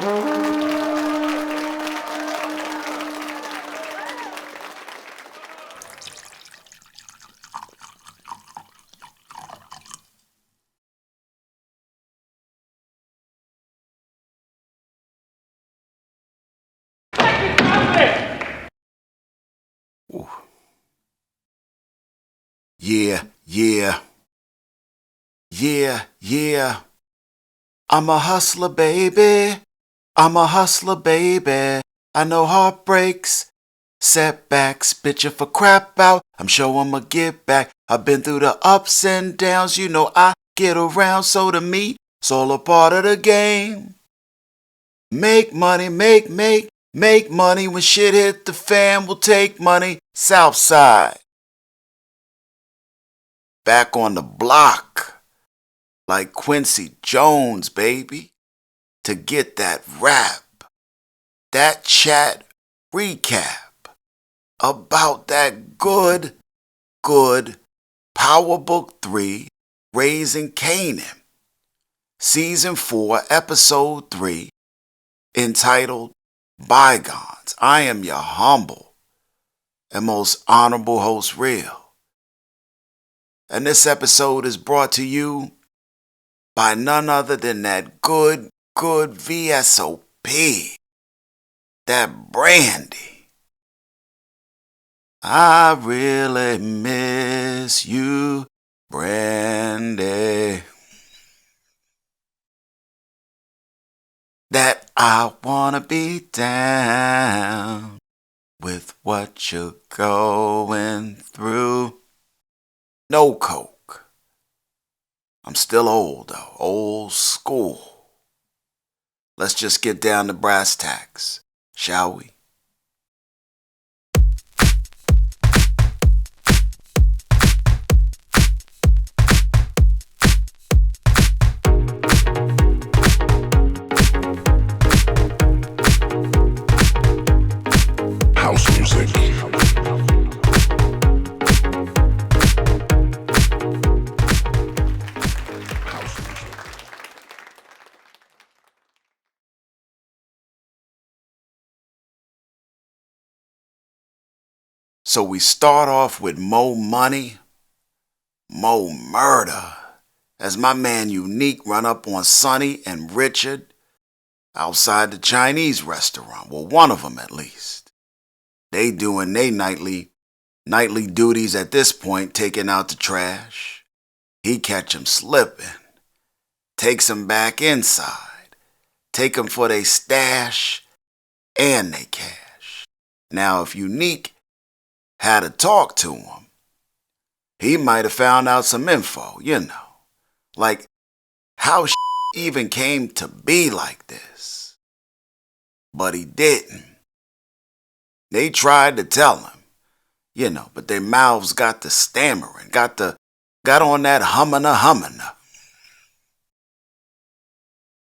Ooh. Yeah, yeah. Yeah, yeah. I'm a hustler, baby. I'm a hustler, baby. I know heartbreaks, setbacks, bitchin' for crap out. I'm sure I'ma get back. I've been through the ups and downs. You know I get around, so to me, it's all a part of the game. Make money, make money. When shit hit the fan, we'll take money. Southside. Back on the block. Like Quincy Jones, baby. To get that rap. That chat recap. About that good Power Book 3, Raising Kanan. Season 4, Episode 3. Entitled Bygones. I am your humble and most honorable host, Real. And this episode is brought to you by none other than that good VSOP. That Brandy. I really miss you, Brandy. That I wanna be down with what you're going through. No coke. I'm still old though, old school. Let's just get down to brass tacks, shall we? House music. So we start off with Mo Money, Mo Murder, as my man Unique run up on Sonny and Richard outside the Chinese restaurant. Well, one of them at least. They doing they nightly duties at this point, taking out the trash. He catch 'em slipping, takes 'em back inside, take 'em for they stash and they cash. Now, if Unique had to talk to him, he might have found out some info, like how even came to be like this. But he didn't. They tried to tell him, but their mouths got to stammering, got on that hummina.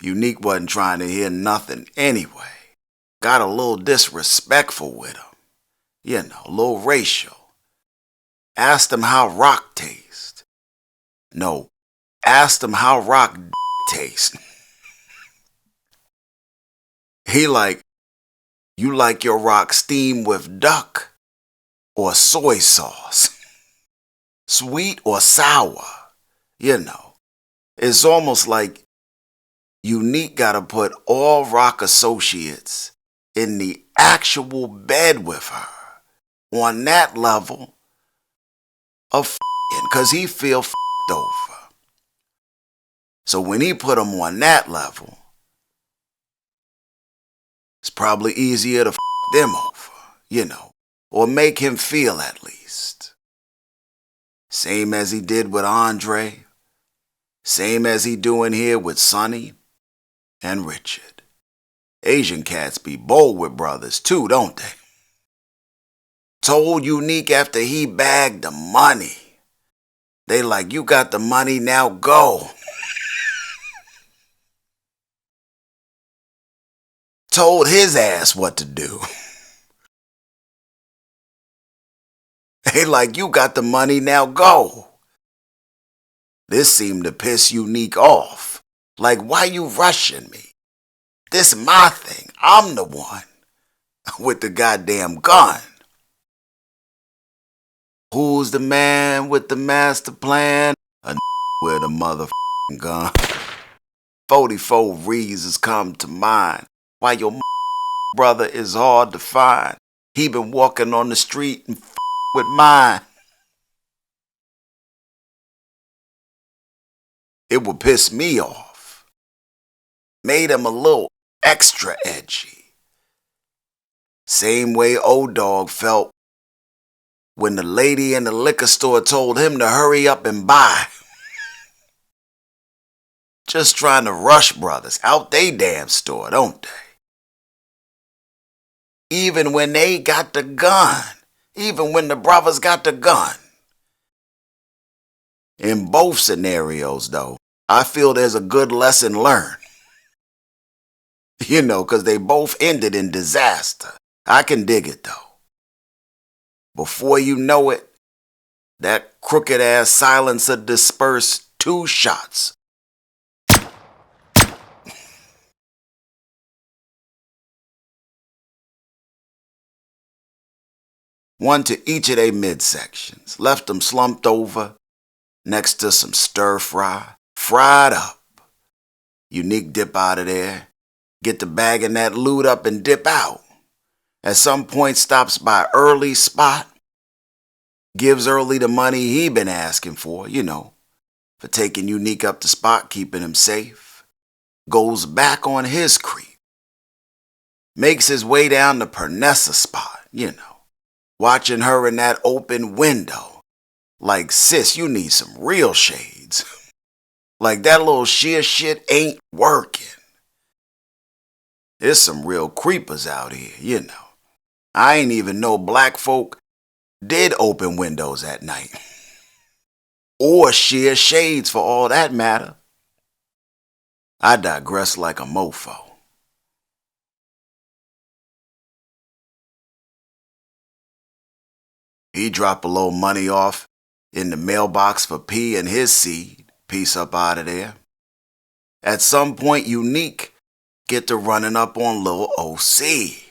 Unique wasn't trying to hear nothing anyway. Got a little disrespectful with him, a little racial. Asked him how rock tastes. No, asked him how rock tastes. He like, you like your rock steamed with duck or soy sauce? Sweet or sour? It's almost like Unique gotta put all rock associates in the actual bed with her on that level of f***ing, cause he feel f***ed over. So when he put him on that level, it's probably easier to f*** them over, or make him feel at least. Same as he did with Andre, same as he doing here with Sonny and Richard. Asian cats be bold with brothers too, don't they? Told Unique after he bagged the money. They like, you got the money, now go. Told his ass what to do. They like, you got the money, now go. This seemed to piss Unique off. Like, why you rushing me? This my thing. I'm the one with the goddamn gun. Who's the man with the master plan? A with a motherfucking gun. 44 reasons come to mind why your brother is hard to find. He been walking on the street and with mine. It would piss me off. Made him a little extra edgy. Same way O-Dog felt when the lady in the liquor store told him to hurry up and buy. Just trying to rush brothers out they damn store, don't they? Even when they got the gun. Even when the brothers got the gun. In both scenarios, though, I feel there's a good lesson learned. You know, because they both ended in disaster. I can dig it, though. Before you know it, that crooked-ass silencer dispersed 2 shots. One to each of their midsections. Left them slumped over next to some stir-fry. Fried up. Unique dip out of there. Get the bag and that loot up and dip out. At some point stops by Early spot. Gives Early the money he been asking for, you know, for taking Unique up the spot, keeping him safe. Goes back on his creep. Makes his way down to PERNESSA spot, you know. Watching her in that open window. Like, sis, you need some real shades. Like that little sheer shit ain't working. There's some real creepers out here, you know. I ain't even know black folk did open windows at night. Or sheer shades for all that matter. I digress like a mofo. He dropped a little money off in the mailbox for P and his seed. Peace up out of there. At some point, Unique get to running up on Lil OC.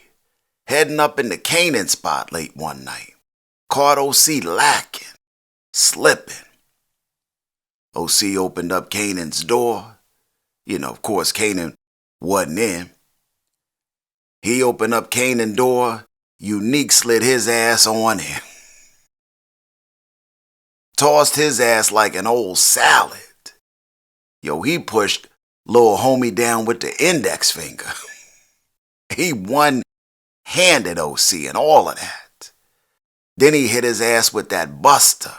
Heading up in the Kanan spot late one night. Caught OC lacking. Slipping. OC opened up Kanan's door. You know, of course, Kanan wasn't in. He opened up Kanan's door. Unique slid his ass on him. Tossed his ass like an old salad. Yo, he pushed little homie down with the index finger. He one-handed OC and all of that. Then he hit his ass with that buster.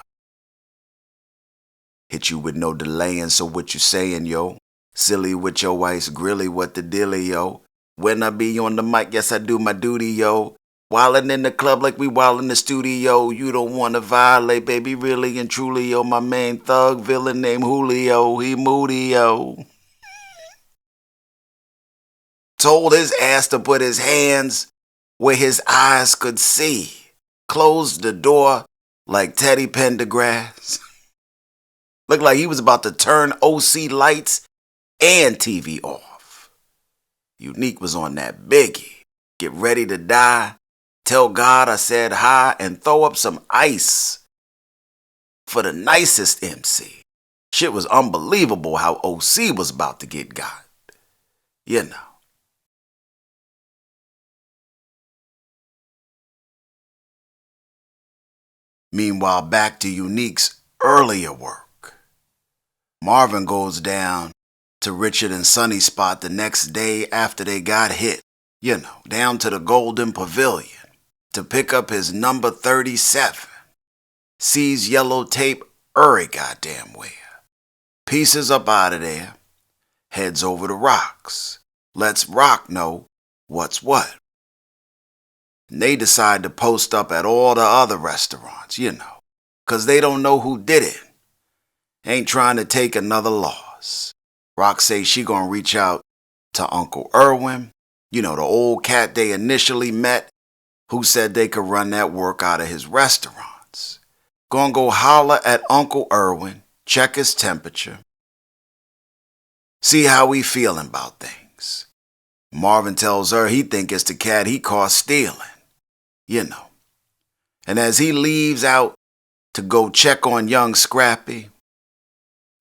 Hit you with no delaying, so what you saying, yo? Silly with your ice grilly, what the dilly, yo? When I be on the mic, yes I do my duty, yo. Wildin' in the club like we wild in the studio. You don't wanna violate, baby, really and truly, yo. My main thug villain named Julio, he moody, yo. Told his ass to put his hands where his eyes could see. Closed the door like Teddy Pendergrass. Looked like he was about to turn OC lights and TV off. Unique was on that biggie. Get ready to die. Tell God I said hi and throw up some ice for the nicest MC. Shit was unbelievable how OC was about to get got. You know. Meanwhile, back to Unique's earlier work. Marvin goes down to Richard and Sonny's spot the next day after they got hit. You know, down to the Golden Pavilion to pick up his number 37. Sees yellow tape every goddamn where. Pieces up out of there. Heads over to Rocks. Lets Rock know what's what. And they decide to post up at all the other restaurants, you know, 'cause they don't know who did it. Ain't trying to take another loss. Rock says she gonna reach out to Uncle Irwin, you know, the old cat they initially met, who said they could run that work out of his restaurants. Gonna go holler at Uncle Irwin, check his temperature, see how he feeling about things. Marvin tells her he think it's the cat he caught stealing, you know. And as he leaves out to go check on young Scrappy,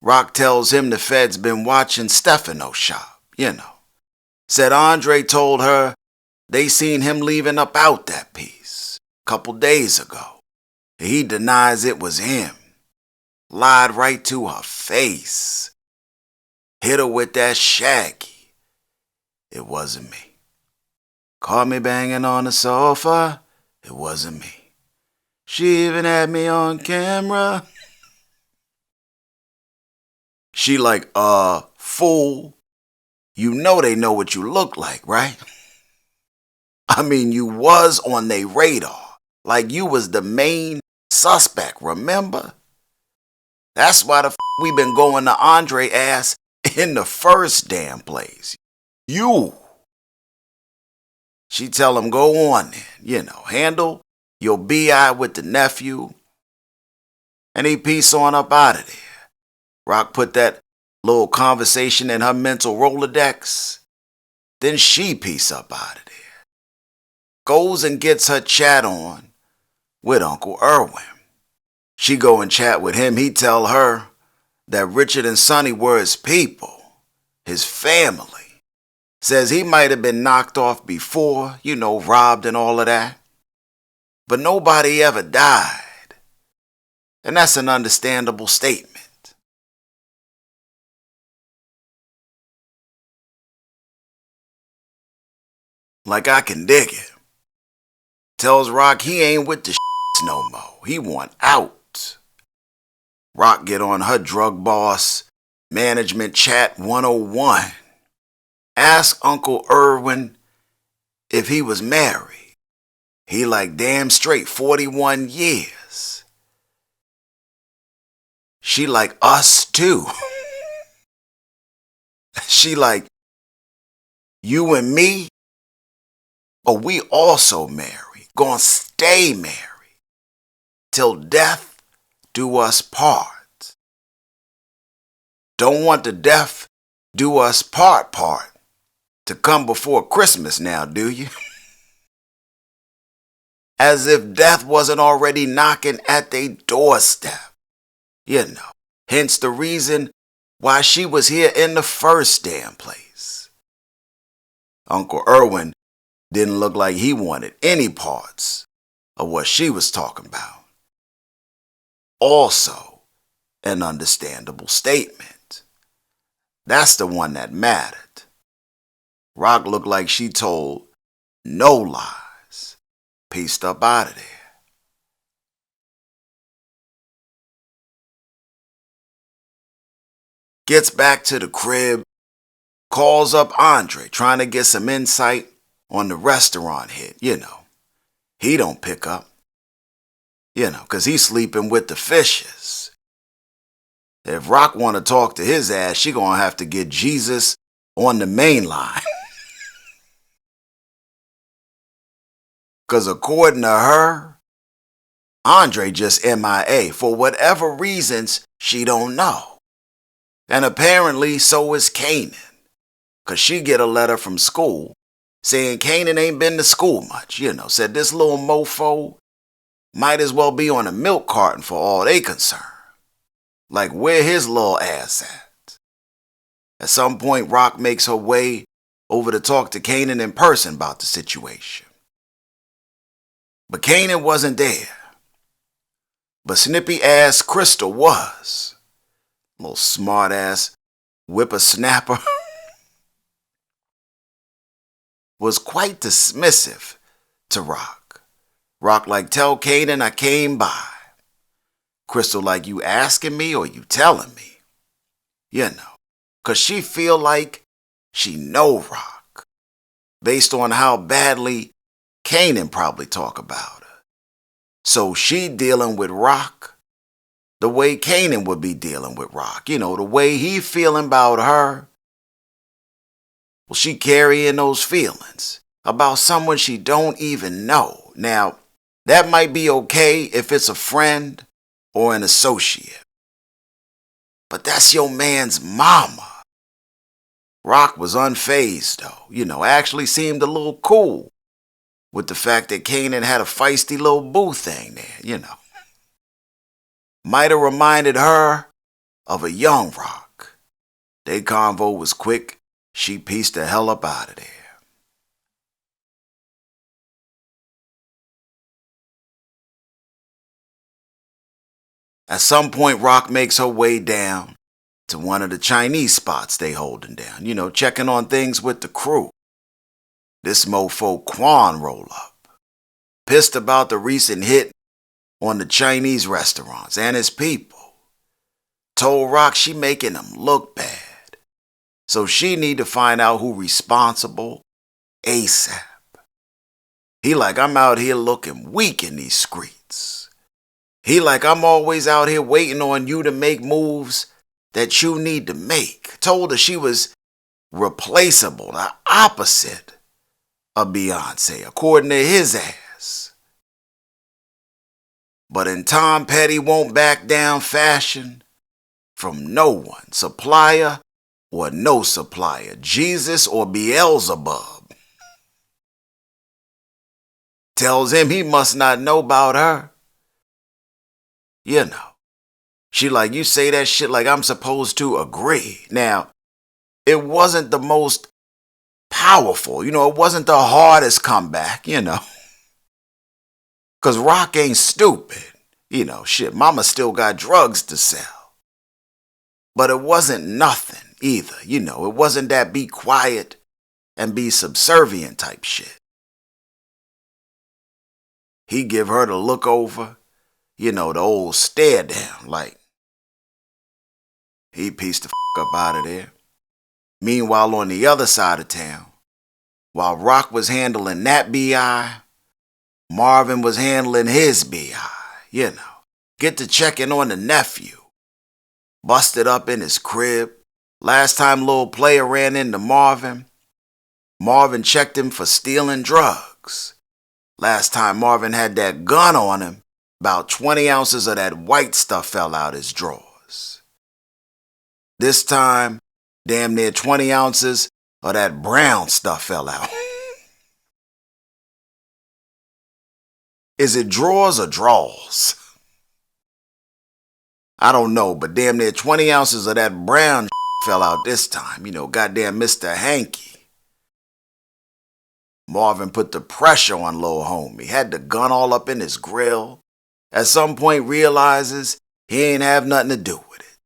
Rock tells him the Fed's been watching Stefano's shop, you know. Said Andre told her they seen him leaving up out that piece a couple days ago. He denies it was him. Lied right to her face. Hit her with that shaggy. It wasn't me. Caught me banging on the sofa. It wasn't me. She even had me on camera. She like, fool. You know they know what you look like, right? I mean, you was on their radar. Like you was the main suspect, remember? That's why the we been going to Andre ass in the first damn place. You. She tell him, go on then, you know, handle your BI with the nephew. And he peace on up out of there. Rock put that little conversation in her mental Rolodex. Then she peace up out of there. Goes and gets her chat on with Uncle Irwin. She go and chat with him. He tell her that Richard and Sonny were his people, his family. Says he might have been knocked off before, you know, robbed and all of that. But nobody ever died. And that's an understandable statement. Like I can dig it. Tells Rock he ain't with the no more. He want out. Rock get on her drug boss management chat 101. Ask Uncle Irwin if he was married. He like damn straight 41 years. She like us too. She like you and me. Or we also married, gonna stay married, till death do us part. Don't want the death do us part to come before Christmas now, do you? As if death wasn't already knocking at their doorstep, you know. Hence the reason why she was here in the first damn place. Uncle Irwin didn't look like he wanted any parts of what she was talking about. Also, an understandable statement. That's the one that mattered. Rock looked like she told no lies. Pieced up out of there. Gets back to the crib, calls up Andre, trying to get some insight on the restaurant hit, you know. He don't pick up, you know, because he's sleeping with the fishes. If Rock want to talk to his ass, she going to have to get Jesus on the main line. Because according to her, Andre just MIA for whatever reasons she don't know. And apparently so is Kanan. Because she get a letter from school saying Kanan ain't been to school much, you know. Said this little mofo might as well be on a milk carton for all they concern. Like where his little ass at? At some point, Rock makes her way over to talk to Kanan in person about the situation. But Kanan wasn't there. But snippy ass Crystal was. Little smart ass whippersnapper. Was quite dismissive to Rock. Rock like, tell Kanan I came by. Crystal like, you asking me or you telling me? You know, because she feel like she know Rock. Based on how badly Kanan probably talk about her. So she dealing with Rock the way Kanan would be dealing with Rock. You know, the way he feeling about her. Well, she carrying those feelings about someone she don't even know. Now, that might be okay if it's a friend or an associate. But that's your man's mama. Rock was unfazed though, actually seemed a little cool with the fact that Kanan had a feisty little boo thing there. Might have reminded her of a young Rock. Their convo was quick. She pieced the hell up out of there. At some point, Rock makes her way down to one of the Chinese spots they holding down, checking on things with the crew. This mofo Quan roll up, pissed about the recent hit on the Chinese restaurants and his people. Told Rock she making them look bad, so she need to find out who responsible ASAP. He like, I'm out here looking weak in these streets. He like, I'm always out here waiting on you to make moves that you need to make. Told her she was replaceable, the opposite of Beyonce, according to his ass. But in Tom Petty won't back down fashion, from no one, supplier or no supplier, Jesus or Beelzebub, tells him he must not know about her. She like, you say that shit like I'm supposed to agree. Now, it wasn't the most powerful, it wasn't the hardest comeback, Because Rock ain't stupid, shit, mama still got drugs to sell. But it wasn't nothing either, it wasn't that be quiet and be subservient type shit. He give her the look over, the old stare down, like, he pieced the up out of there. Meanwhile, on the other side of town, while Rock was handling that BI, Marvin was handling his BI, Get to checking on the nephew. Busted up in his crib. Last time Lil Player ran into Marvin, Marvin checked him for stealing drugs. Last time Marvin had that gun on him, about 20 ounces of that white stuff fell out his drawers. This time, damn near 20 ounces of that brown stuff fell out. Is it drawers or draws? I don't know, but damn near 20 ounces of that brown fell out this time. Goddamn Mr. Hanky. Marvin put the pressure on Lil Homie. Had the gun all up in his grill. At some point realizes he ain't have nothing to do with it.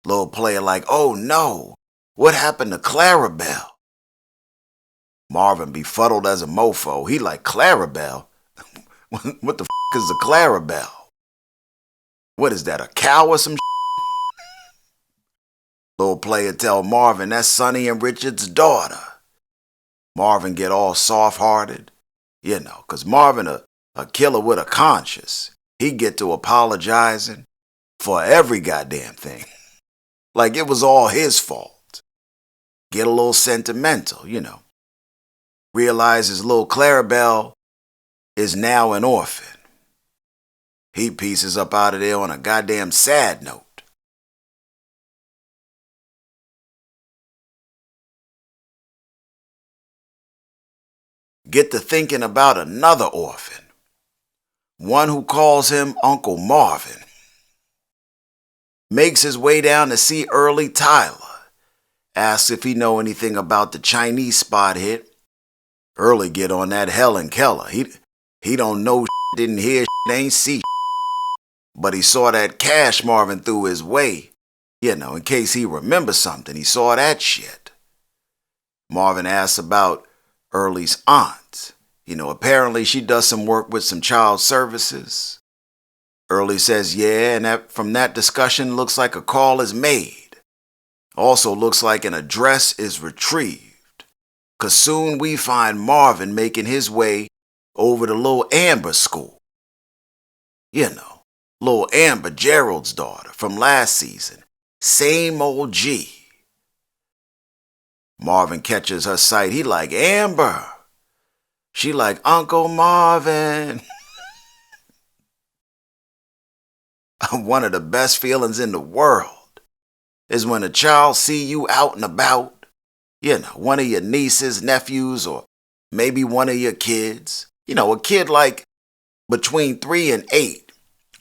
Lil Player like, oh no, what happened to Clarabelle? Marvin befuddled as a mofo. He like, Clarabelle? What the is a Clarabelle? What is that, a cow or some Lil Player tell Marvin that's Sonny and Richard's daughter. Marvin get all soft-hearted, because Marvin a killer with a conscience. He get to apologizing for every goddamn thing. Like it was all his fault. Get a little sentimental, Realizes little Clarabelle is now an orphan. He pieces up out of there on a goddamn sad note. Get to thinking about another orphan. One who calls him Uncle Marvin. Makes his way down to see Early Tyler. Asks if he know anything about the Chinese spot hit. Early get on that Helen Keller. He don't know didn't hear ain't see but he saw that cash Marvin threw his way. In case he remembers something, he saw that shit. Marvin asks about Early's aunt. Apparently she does some work with some child services. Early says, yeah, and from that discussion looks like a call is made. Also looks like an address is retrieved. 'Cause soon we find Marvin making his way over to Lil Amber's school. Lil Amber, Gerald's daughter from last season. Same old G. Marvin catches her sight. He like, Amber. She like, Uncle Marvin. One of the best feelings in the world is when a child see you out and about You know, one of your nieces, nephews, or maybe one of your kids. You know, a kid like between 3 and 8.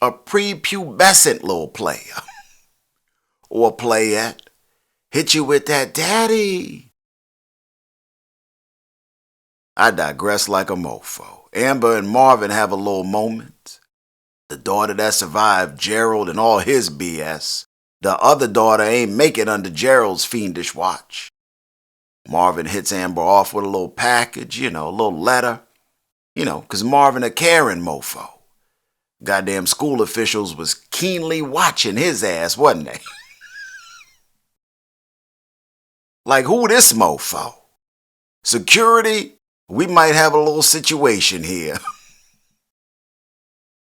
A prepubescent little player. Or playette. Hit you with that, daddy. I digress like a mofo. Amber and Marvin have a little moment. The daughter that survived Gerald and all his BS. The other daughter ain't make it under Gerald's fiendish watch. Marvin hits Amber off with a little package, you know, a little letter. You know, 'cause Marvin a caring mofo. Goddamn school officials was keenly watching his ass, wasn't they? Like, who this mofo? Security? We might have a little situation here.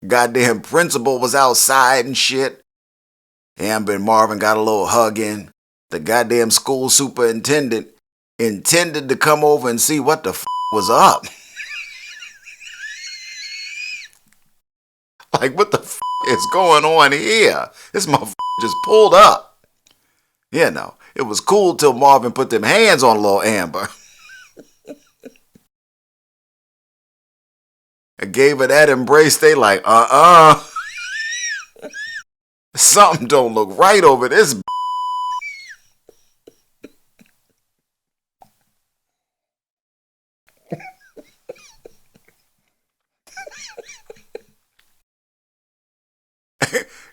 Goddamn principal was outside and shit. Amber and Marvin got a little hug in. The goddamn school superintendent intended to come over and see what the f was up. Like, what the f is going on here? This motherfucker just pulled up. You know, it was cool till Marvin put them hands on little Amber. I gave her that embrace. They like, something don't look right over this.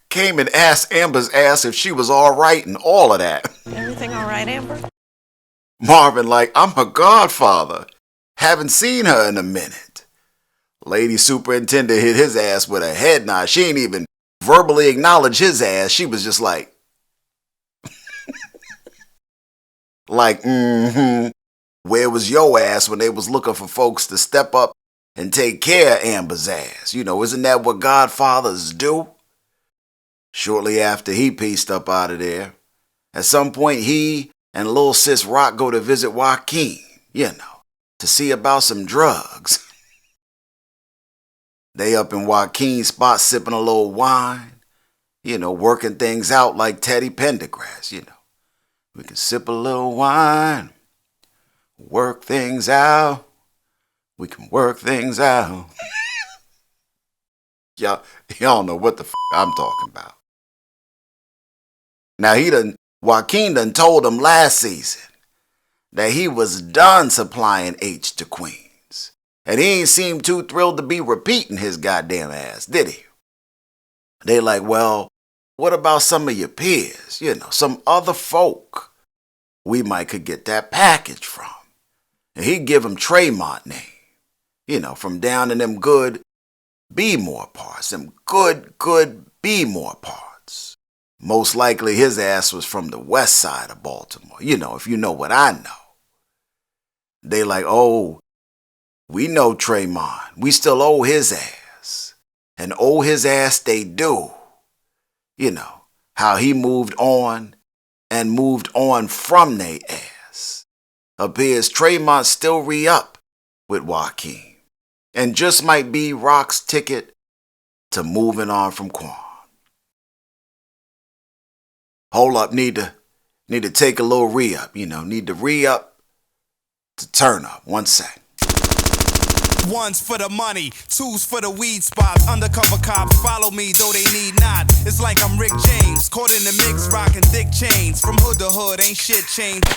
Came and asked Amber's ass if she was all right and all of that. Everything all right, Amber? Marvin like, I'm her godfather. Haven't seen her in a minute. Lady superintendent hit his ass with a head nod. She ain't even verbally acknowledge his ass. She was just like, like, where was your ass when they was looking for folks to step up and take care of Amber's ass? You know, isn't that what godfathers do? Shortly after he pieced up out of there, at some point he and little sis Rock go to visit Joaquin, you know, to see about some drugs. They up in Joaquin's spot sipping a little wine, you know, working things out like Teddy Pendergrass, you know. We can sip a little wine, work things out. We can work things out. Y'all know what the f I'm talking about. Now Joaquin done told him last season that he was done supplying H to Queens. And he ain't seemed too thrilled to be repeating his goddamn ass, did he? They like, well, what about some of your peers? You know, some other folk we might could get that package from. And he'd give him Tremont name. You know, from down in them good B-more parts. Them good B-more parts. Most likely his ass was from the west side of Baltimore. You know, if you know what I know. They like, oh, we know Tremont. We still owe his ass. And owe his ass they do. You know, how he moved on and moved on from they ass. Appears Tremont still re-up with Joaquin. And just might be Rock's ticket to moving on from Quan. Hold up, need to take a little re-up, you know, need to re-up to turn up. 1 sec. One's for the money, two's for the weed spots. Undercover cops follow me, though they need not. It's like I'm Rick James, caught in the mix, rocking thick chains. From hood to hood, ain't shit changed.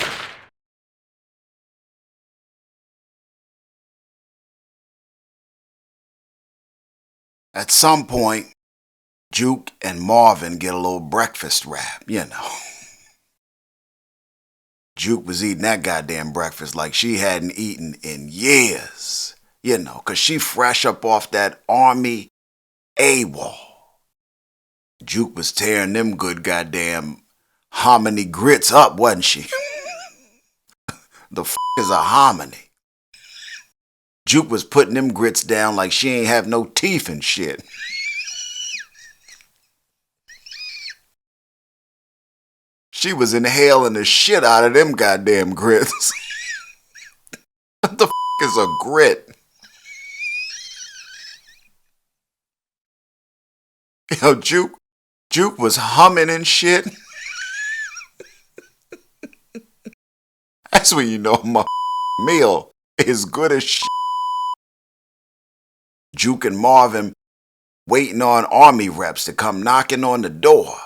At some point, Juke and Marvin get a little breakfast wrap, you know. Juke was eating that goddamn breakfast like she hadn't eaten in years, you know, 'cause she fresh up off that Army AWOL. Juke was tearing them good goddamn hominy grits up, wasn't she? The f is a hominy? Juke was putting them grits down like she ain't have no teeth and shit. She was inhaling the shit out of them goddamn grits. What the f is a grit? Yo, Juke was humming and shit. That's when you know my meal is good as shit. Juke and Marvin waiting on army reps to come knocking on the door,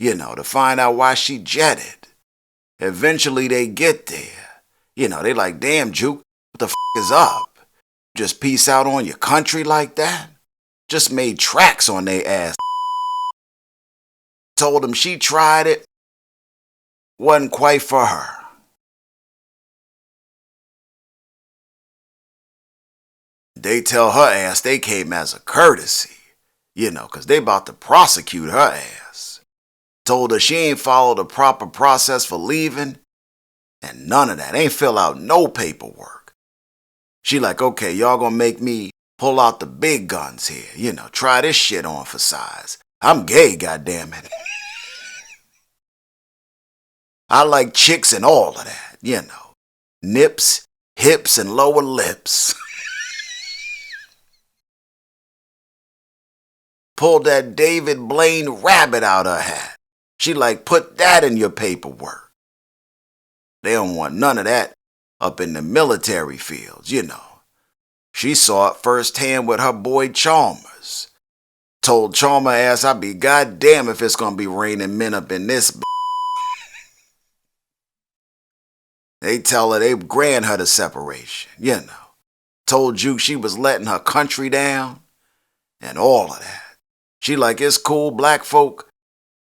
to find out why she jetted. Eventually they get there. They like, damn, Juke, what the is up? Just peace out on your country like that? Just made tracks on they ass. Told them she tried it. Wasn't quite for her. They tell her ass they came as a courtesy, because they about to prosecute her ass. Told her she ain't followed the proper process for leaving, and none of that. Ain't fill out no paperwork. She like, okay, y'all gonna make me pull out the big guns here, try this shit on for size. I'm gay, goddammit. I like chicks and all of that, nips, hips, and lower lips. Pulled that David Blaine rabbit out her hat. She like, put that in your paperwork. They don't want none of that up in the military fields, She saw it firsthand with her boy Chalmers. Told Chalmers ass, I'd be goddamn if it's gonna be raining men up in this. They tell her they grant her the separation, Told Juke she was letting her country down and all of that. She like, it's cool, black folk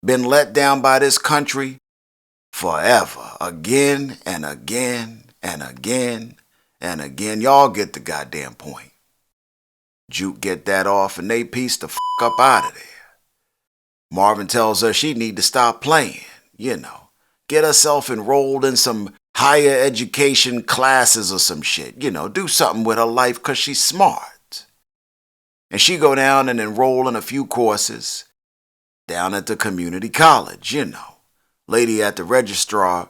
been let down by this country forever. Again and again and again and again. Y'all get the goddamn point. Juke get that off and they piece the up out of there. Marvin tells her she need to stop playing, Get herself enrolled in some higher education classes or some shit, do something with her life because she's smart. And she go down and enroll in a few courses down at the community college, Lady at the registrar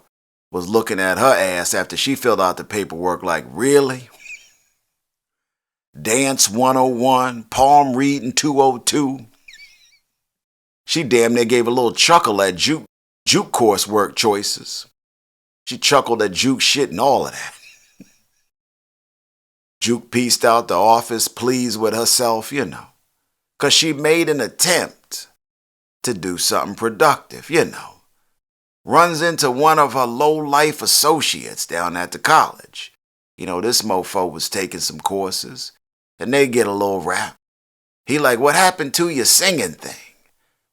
was looking at her ass after she filled out the paperwork like, really? Dance 101, palm reading 202. She damn near gave a little chuckle at Juke coursework choices. She chuckled at Juke shit and all of that. Juke pieced out the office, pleased with herself, because she made an attempt to do something productive, Runs into one of her low-life associates down at the college. This mofo was taking some courses, and they get a little rap. He like, what happened to your singing thing?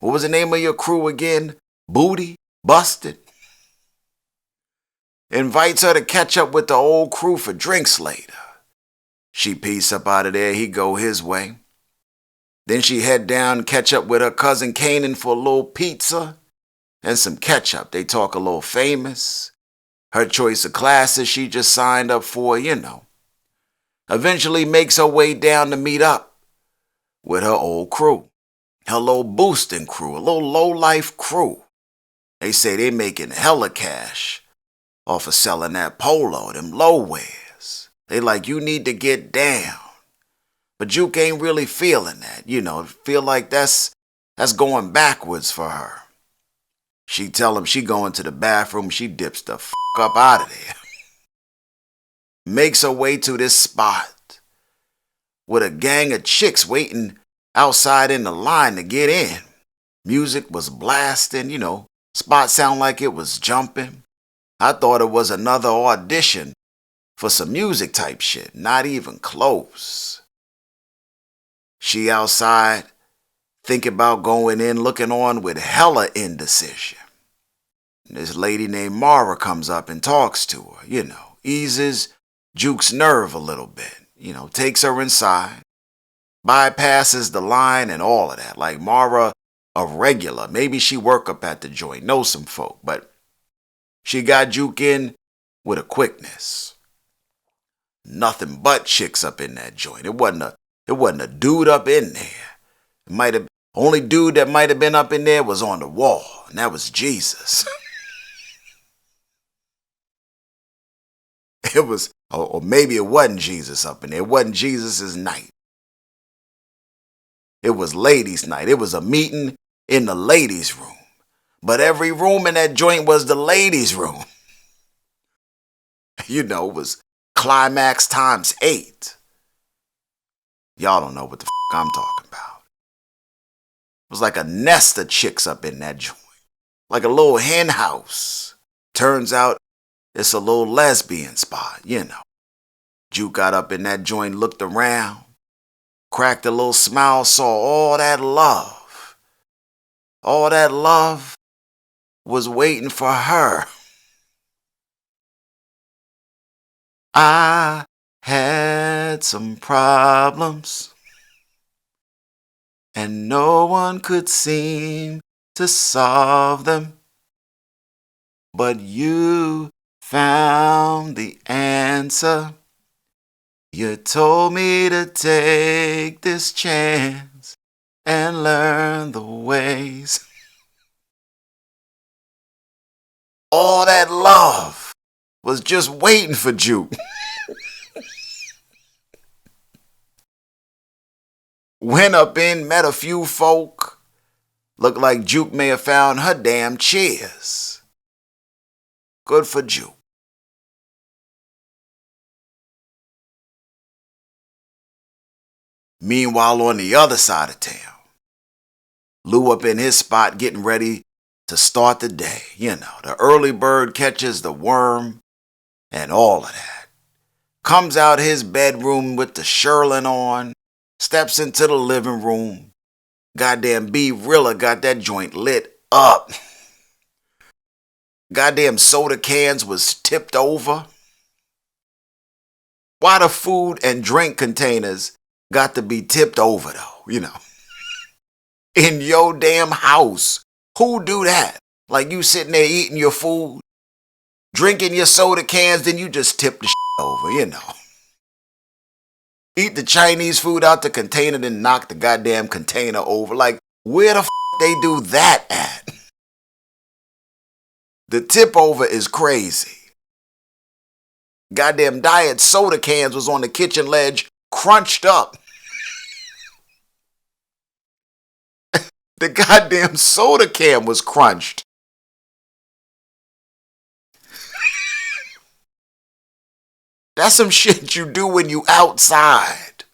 What was the name of your crew again? Booty? Busted? Invites her to catch up with the old crew for drinks later. She peace up out of there, he go his way. Then she head down and catch up with her cousin Kanan for a little pizza and some ketchup. They talk a little famous. Her choice of classes she just signed up for, Eventually makes her way down to meet up with her old crew. Her little boosting crew, a little low-life crew. They say they making hella cash off of selling that polo, them low wears. They like, you need to get down. But Juke ain't really feeling that, Feel like that's going backwards for her. She tell him she going to the bathroom, she dips the up out of there. Makes her way to this spot with a gang of chicks waiting outside in the line to get in. Music was blasting, spot sound like it was jumping. I thought it was another audition for some music type shit, not even close. She outside, think about going in, looking on with hella indecision. This lady named Mara comes up and talks to her, eases Juke's nerve a little bit, takes her inside, bypasses the line and all of that. Like Mara, a regular, maybe she work up at the joint, knows some folk, but she got Juke in with a quickness. Nothing but chicks up in that joint. It wasn't a dude up in there. Only dude that might have been up in there was on the wall, and that was Jesus. It was, or maybe it wasn't Jesus up in there. It wasn't Jesus' night. It was ladies' night. It was a meeting in the ladies' room. But every room in that joint was the ladies' room. You know, it was climax times 8. Y'all don't know what the I'm talking about. It was like a nest of chicks up in that joint. Like a little hen house. Turns out it's a little lesbian spot, you know. Juke got up in that joint, looked around, cracked a little smile, saw all that love. All that love was waiting for her. I had some problems, and no one could seem to solve them. But you found the answer. You told me to take this chance and learn the ways. All that love was just waiting for Juke. Went up in, met a few folk. Looked like Juke may have found her damn cheers. Good for Juke. Meanwhile, on the other side of town, Lou up in his spot getting ready to start the day. You know, the early bird catches the worm and all of that. Comes out his bedroom with the shirling on, steps into the living room. Goddamn B Rilla got that joint lit up. Goddamn soda cans was tipped over. Why the food and drink containers got to be tipped over though, you know? In your damn house. Who do that? Like you sitting there eating your food, drinking your soda cans, then you just tip the shit over, you know? Eat the Chinese food out the container, then knock the goddamn container over. Like, where the they do that at? The tip over is crazy. Goddamn diet soda cans was on the kitchen ledge, crunched up. The goddamn soda can was crunched. That's some shit you do when you outside.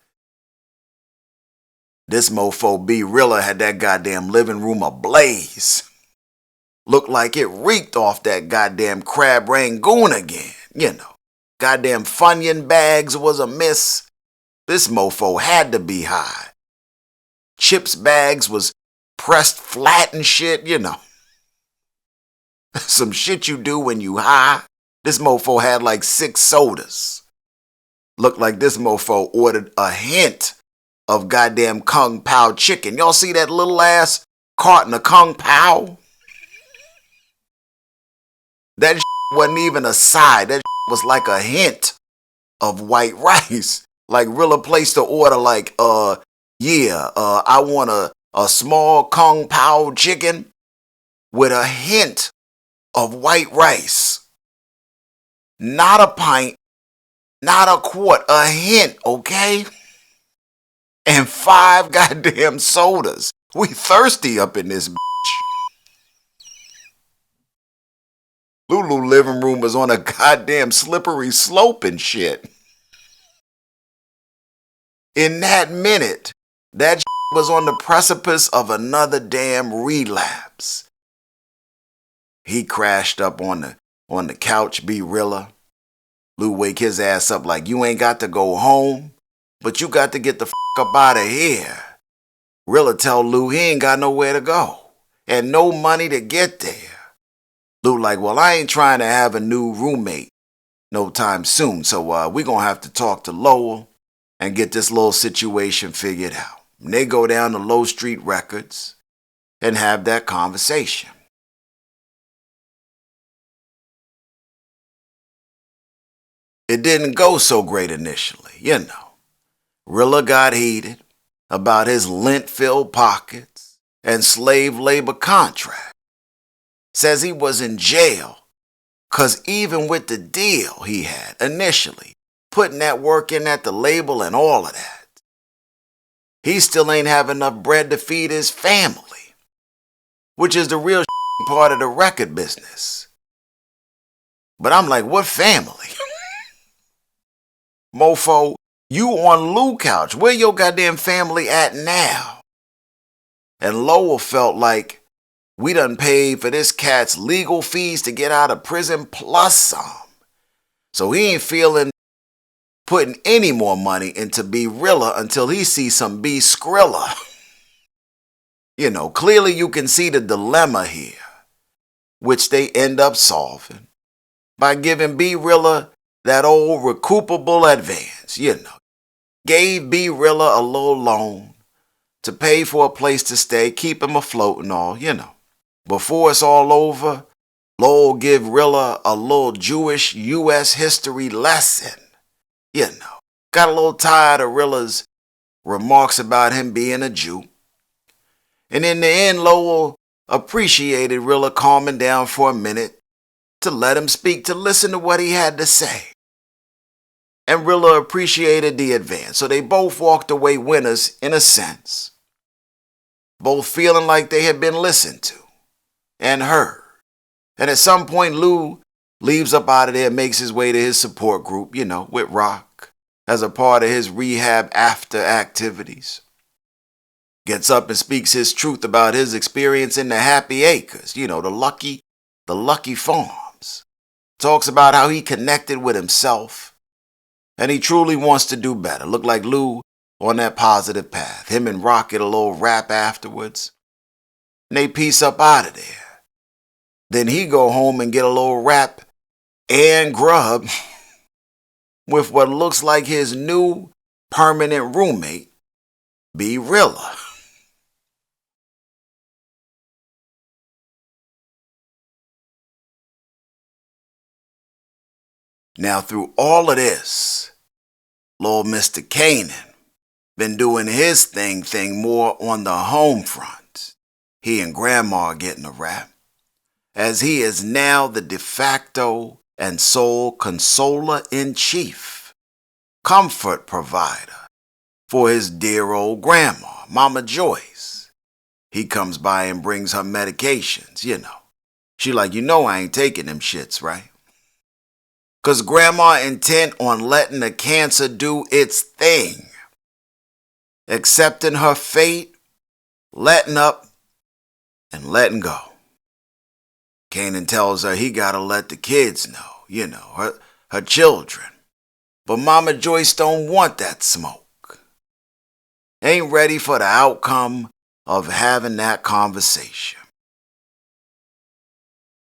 This mofo B Rilla had that goddamn living room ablaze. Looked like it reeked off that goddamn crab rangoon again, you know. Goddamn Funyun bags was a miss. This mofo had to be high. Chips bags was pressed flat and shit, you know. Some shit you do when you high. This mofo had like 6 sodas. Looked like this mofo ordered a hint of goddamn Kung Pao chicken. Y'all see that little ass carton of Kung Pao? That wasn't even a side. That was like a hint of white rice. Like Rilla placed the order like, I want a small Kung Pao chicken with a hint of white rice. Not a pint, not a quart, a hint, okay? And 5 goddamn sodas. We thirsty up in this bitch. Lulu living room was on a goddamn slippery slope and shit. In that minute, that was on the precipice of another damn relapse. He crashed up on the couch, B Rilla. Lou wake his ass up like, you ain't got to go home, but you got to get the up out of here. Rilla tell Lou he ain't got nowhere to go and no money to get there. Lou like, well, I ain't trying to have a new roommate no time soon, so we gonna have to talk to Lowell and get this little situation figured out. And they go down to Low Street Records and have that conversation. It didn't go so great initially, you know. Rilla got heated about his lint-filled pockets and slave labor contract. Says he was in jail because even with the deal he had initially, putting that work in at the label and all of that, he still ain't have enough bread to feed his family, which is the real part of the record business. But I'm like, what family? Mofo, you on Lou couch. Where your goddamn family at now? And Lowell felt like we done paid for this cat's legal fees to get out of prison plus some. So he ain't feeling putting any more money into B-Rilla until he sees some B-Skrilla. You know, clearly you can see the dilemma here, which they end up solving by giving B-Rilla that old recoupable advance, you know. Gave B-Rilla a little loan to pay for a place to stay, keep him afloat and all, you know. Before it's all over, Lowell give Rilla a little Jewish U.S. history lesson. You know, got a little tired of Rilla's remarks about him being a Jew. And in the end, Lowell appreciated Rilla calming down for a minute to let him speak, to listen to what he had to say. And Rilla appreciated the advance, so they both walked away winners in a sense. Both feeling like they had been listened to and heard. And at some point, Lou leaves up out of there and makes his way to his support group, you know, with Rock, as a part of his rehab after activities. Gets up and speaks his truth about his experience in the Happy Acres, you know, the lucky farms. Talks about how he connected with himself, and he truly wants to do better. Look like Lou on that positive path. Him and Rock get a little rap afterwards, and they peace up out of there. Then he go home and get a little rap and grub with what looks like his new permanent roommate, B-Rilla. Now through all of this, Lord Mr. Kanan been doing his thing more on the home front. He and Grandma are getting a rap, as he is now the de facto and sole consoler-in-chief, comfort provider for his dear old grandma, Mama Joyce. He comes by and brings her medications, you know. She like, you know I ain't taking them shits, right? 'Cause Grandma intent on letting the cancer do its thing, accepting her fate, letting up, and letting go. Kanan tells her he gotta let the kids know, you know, her children. But Mama Joyce don't want that smoke. Ain't ready for the outcome of having that conversation.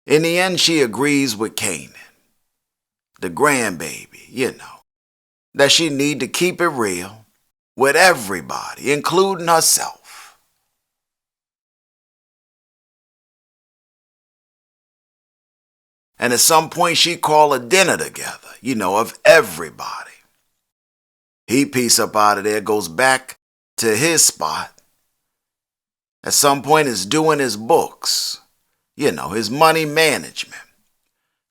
In the end, she agrees with Kanan, the grandbaby, you know, that she need to keep it real with everybody, including herself. And at some point she call a dinner together, you know, of everybody. He piece up out of there, goes back to his spot. At some point is doing his books, you know, his money management.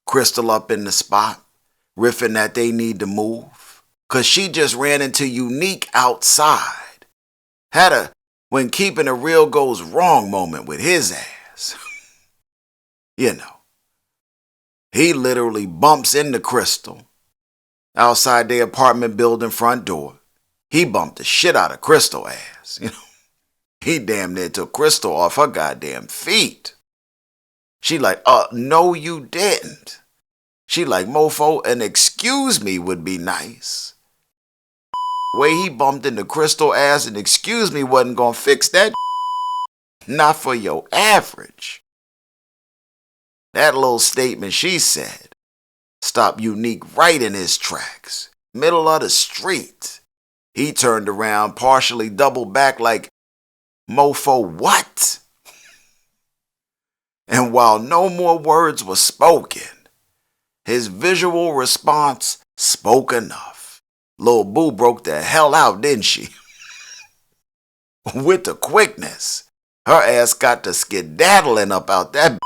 Crystal up in the spot, riffing that they need to move, 'cause she just ran into Unique outside. Had a when keeping it real goes wrong moment with his ass. You know. He literally bumps into Crystal outside their apartment building front door. He bumped the shit out of Crystal ass, you know. He damn near took Crystal off her goddamn feet. She like, no you didn't. She like, mofo, an excuse me would be nice. The way he bumped into Crystal ass, and excuse me wasn't gonna fix that. Not for your average. That little statement she said stopped Unique right in his tracks, middle of the street. He turned around, partially doubled back like, mofo, what? And while no more words were spoken, his visual response spoke enough. Lil' Boo broke the hell out, didn't she? With the quickness, her ass got to skedaddling up out that.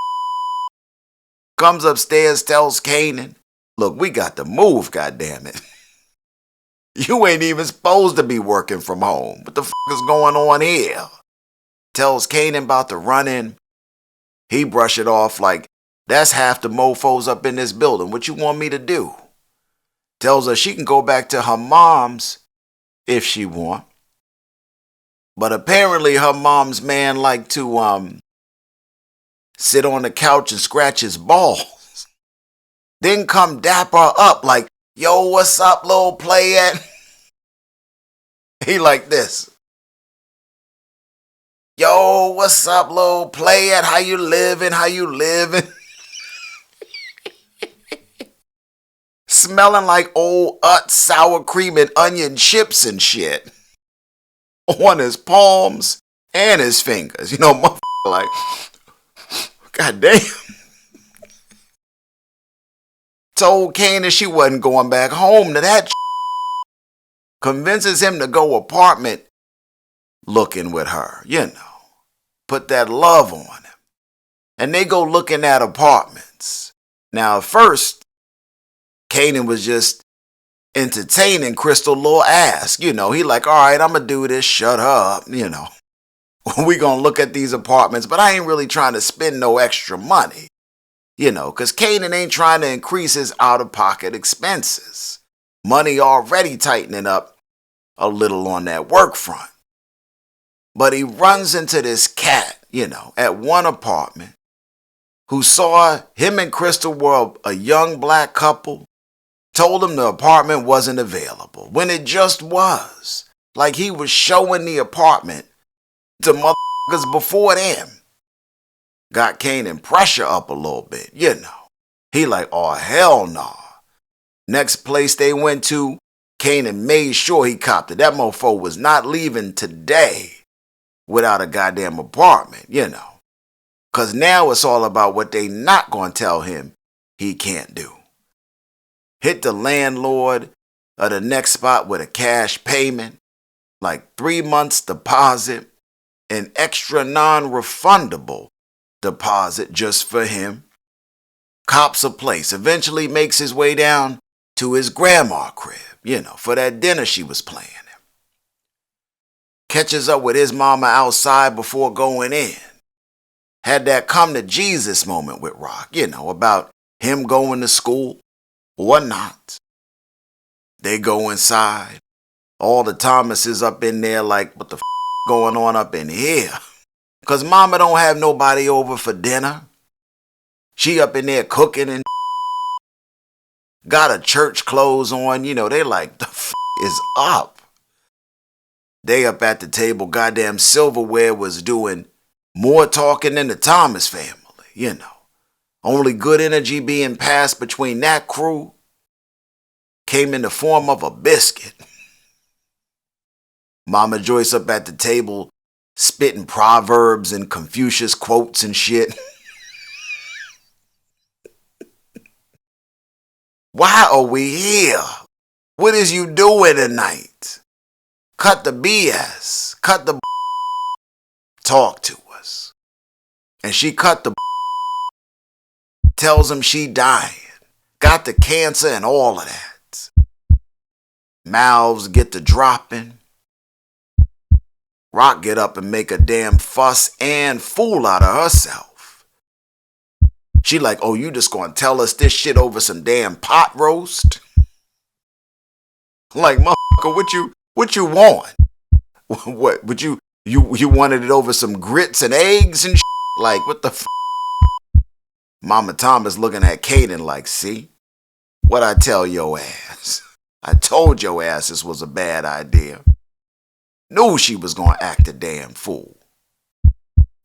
Comes upstairs, tells Kanan, look, we got to move, goddammit. You ain't even supposed to be working from home. What the f is going on here? Tells Kanan about the run-in. He brush it off like, that's half the mofos up in this building. What you want me to do? Tells her she can go back to her mom's if she want. But apparently her mom's man liked to sit on the couch and scratch his balls. Then come dap her up like, yo, what's up, little playette? He like this. Yo, what's up, little playette? How you living? How you living? Smelling like old sour cream and onion chips and shit. On his palms and his fingers. You know, motherfucker like, god damn. Told Kanan she wasn't going back home to that. Convinces him to go apartment looking with her, you know. Put that love on him. And they go looking at apartments. Now, at first, Kanan was just entertaining Crystal little ass. You know, he like, all right, I'm going to do this. Shut her up, you know. We going to look at these apartments, but I ain't really trying to spend no extra money. You know, because Kanan ain't trying to increase his out-of-pocket expenses. Money already tightening up a little on that work front. But he runs into this cat, you know, at one apartment who saw him and Crystal were a young black couple, told him the apartment wasn't available when it just was. Like he was showing the apartment to motherfuckers before them. Got Kanan pressure up a little bit, you know. He like, oh, hell no. Next place they went to, Kanan made sure he copped it. That mofo was not leaving today without a goddamn apartment, you know. Because now it's all about what they not going to tell him he can't do. Hit the landlord of the next spot with a cash payment, like 3 months deposit, an extra non-refundable deposit just for him. Cops a place, eventually makes his way down to his grandma crib, you know, for that dinner she was planning. Catches up with his mama outside before going in. Had that come to Jesus moment with Rock, you know, about him going to school or not. They go inside. All the Thomases up in there like, what the going on up in here? Because mama don't have nobody over for dinner. She up in there cooking and got her church clothes on. You know, they like, the is up? They up at the table, goddamn silverware was doing more talking than the Thomas family, you know. Only good energy being passed between that crew came in the form of a biscuit. Mama Joyce up at the table spitting proverbs and Confucius quotes and shit. Why are we here? What is you doing tonight? Cut the BS. Cut the talk to us. And she cut the tells him she dying. Got the cancer and all of that. Mouths get to dropping. Rock get up and make a damn fuss and fool out of herself. She like, oh, you just gonna tell us this shit over some damn pot roast? Like, motherfucker, what you want? What, would you wanted it over some grits and eggs and shit? Like, what the Mama Thomas looking at Kanan like, see? What I tell your ass? I told your ass this was a bad idea. Knew she was gonna act a damn fool.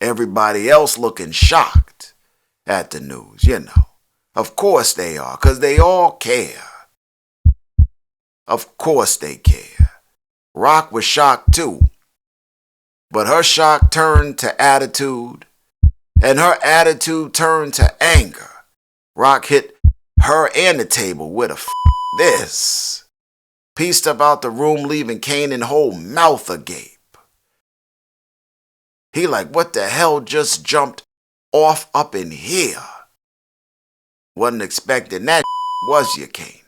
Everybody else looking shocked at the news, you know. Of course they are, because they all care. Of course they care. Rock was shocked too. But her shock turned to attitude, and her attitude turned to anger. Rock hit her and the table with a this. Pieced about the room, leaving Kanan whole mouth agape. He like, what the hell just jumped off up in here? Wasn't expecting that, was you, Kanan?